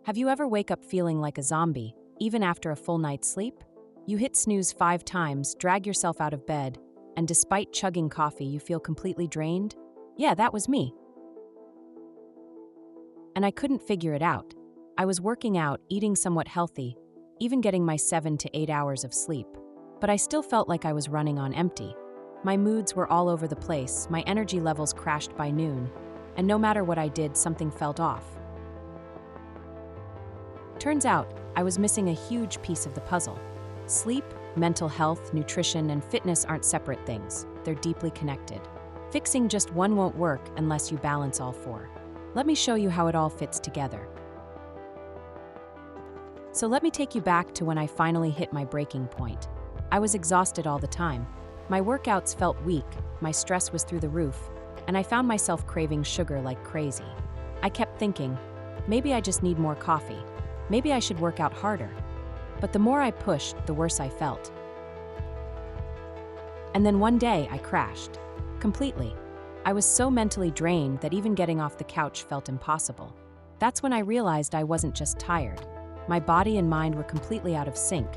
Have you ever wake up feeling like a zombie, even after a full night's sleep? You hit snooze 5 times, drag yourself out of bed, and despite chugging coffee, you feel completely drained? Yeah, that was me. And I couldn't figure it out. I was working out, eating somewhat healthy, even getting my 7 to 8 hours of sleep. But I still felt like I was running on empty. My moods were all over the place, my energy levels crashed by noon, and no matter what I did, something felt off. Turns out, I was missing a huge piece of the puzzle. Sleep, mental health, nutrition, and fitness aren't separate things. They're deeply connected. Fixing just one won't work unless you balance all four. Let me show you how it all fits together. So let me take you back to when I finally hit my breaking point. I was exhausted all the time. My workouts felt weak, my stress was through the roof, and I found myself craving sugar like crazy. I kept thinking, maybe I just need more coffee. Maybe I should work out harder. But the more I pushed, the worse I felt. And then one day, I crashed. Completely. I was so mentally drained that even getting off the couch felt impossible. That's when I realized I wasn't just tired. My body and mind were completely out of sync.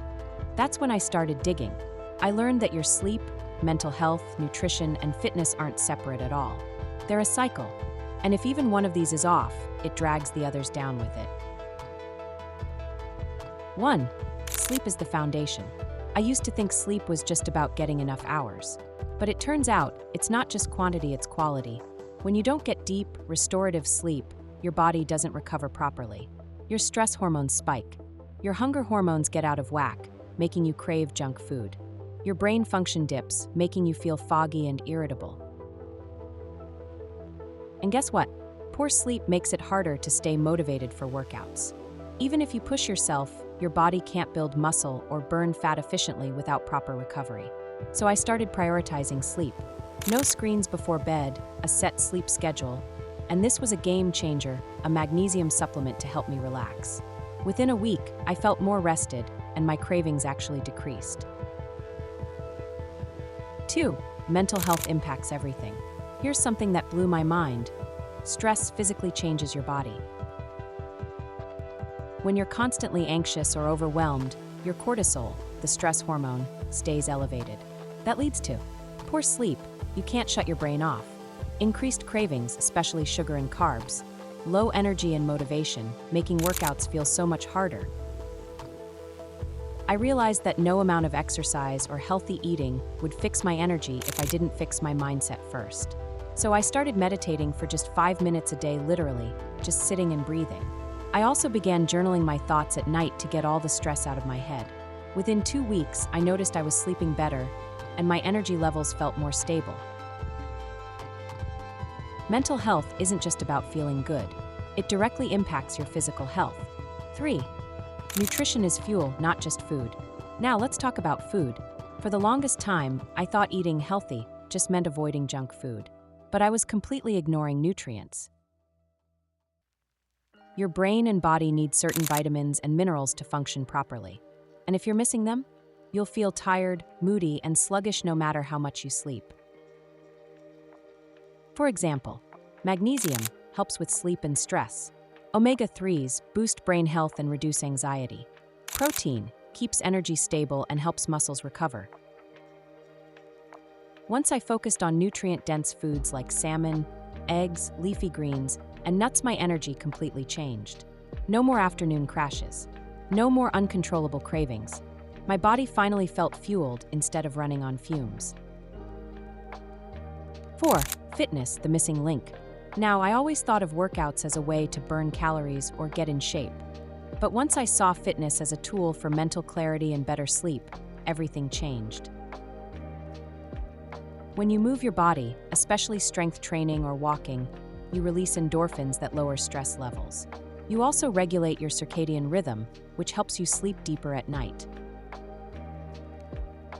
That's when I started digging. I learned that your sleep, mental health, nutrition, and fitness aren't separate at all. They're a cycle. And if even one of these is off, it drags the others down with it. 1. Sleep is the foundation. I used to think sleep was just about getting enough hours. But it turns out, it's not just quantity, it's quality. When you don't get deep, restorative sleep, your body doesn't recover properly. Your stress hormones spike. Your hunger hormones get out of whack, making you crave junk food. Your brain function dips, making you feel foggy and irritable. And guess what? Poor sleep makes it harder to stay motivated for workouts. Even if you push yourself, your body can't build muscle or burn fat efficiently without proper recovery. So I started prioritizing sleep. No screens before bed, a set sleep schedule, and this was a game changer, a magnesium supplement to help me relax. Within a week, I felt more rested, and my cravings actually decreased. 2. Mental health impacts everything. Here's something that blew my mind. Stress physically changes your body. When you're constantly anxious or overwhelmed, your cortisol, the stress hormone, stays elevated. That leads to poor sleep, you can't shut your brain off. Increased cravings, especially sugar and carbs. Low energy and motivation, making workouts feel so much harder. I realized that no amount of exercise or healthy eating would fix my energy if I didn't fix my mindset first. So I started meditating for just 5 minutes a day, literally, just sitting and breathing. I also began journaling my thoughts at night to get all the stress out of my head. Within 2 weeks, I noticed I was sleeping better, and my energy levels felt more stable. Mental health isn't just about feeling good. It directly impacts your physical health. 3. Nutrition is fuel, not just food. Now let's talk about food. For the longest time, I thought eating healthy just meant avoiding junk food. But I was completely ignoring nutrients. Your brain and body need certain vitamins and minerals to function properly. And if you're missing them, you'll feel tired, moody, and sluggish no matter how much you sleep. For example, magnesium helps with sleep and stress. Omega-3s boost brain health and reduce anxiety. Protein keeps energy stable and helps muscles recover. Once I focused on nutrient-dense foods like salmon, eggs, leafy greens, and nuts, my energy completely changed. No more afternoon crashes. No more uncontrollable cravings. My body finally felt fueled instead of running on fumes. 4. Fitness, the missing link. Now, I always thought of workouts as a way to burn calories or get in shape. But once I saw fitness as a tool for mental clarity and better sleep, everything changed. When you move your body, especially strength training or walking, you release endorphins that lower stress levels. You also regulate your circadian rhythm, which helps you sleep deeper at night.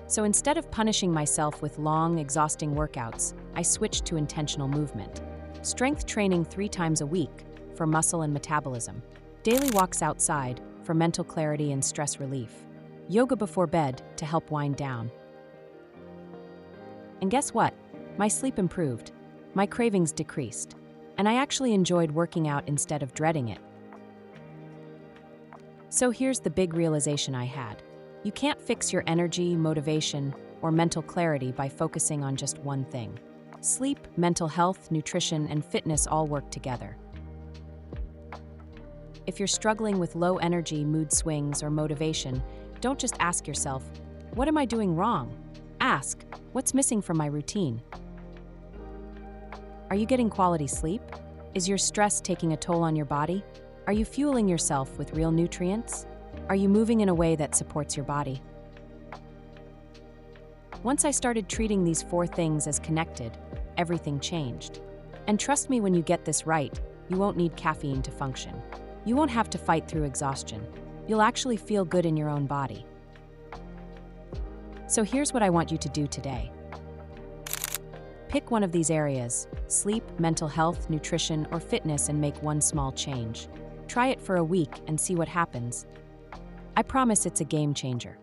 So instead of punishing myself with long, exhausting workouts, I switched to intentional movement. Strength training 3 times a week for muscle and metabolism. Daily walks outside for mental clarity and stress relief. Yoga before bed to help wind down. And guess what? My sleep improved. My cravings decreased. And I actually enjoyed working out instead of dreading it. So here's the big realization I had. You can't fix your energy, motivation, or mental clarity by focusing on just one thing. Sleep, mental health, nutrition, and fitness all work together. If you're struggling with low energy, mood swings, or motivation, don't just ask yourself, what am I doing wrong? Ask, what's missing from my routine? Are you getting quality sleep? Is your stress taking a toll on your body? Are you fueling yourself with real nutrients? Are you moving in a way that supports your body? Once I started treating these 4 things as connected, everything changed. And trust me, when you get this right, you won't need caffeine to function. You won't have to fight through exhaustion. You'll actually feel good in your own body. So here's what I want you to do today. Pick one of these areas: sleep, mental health, nutrition, or fitness, and make one small change. Try it for a week and see what happens. I promise it's a game changer.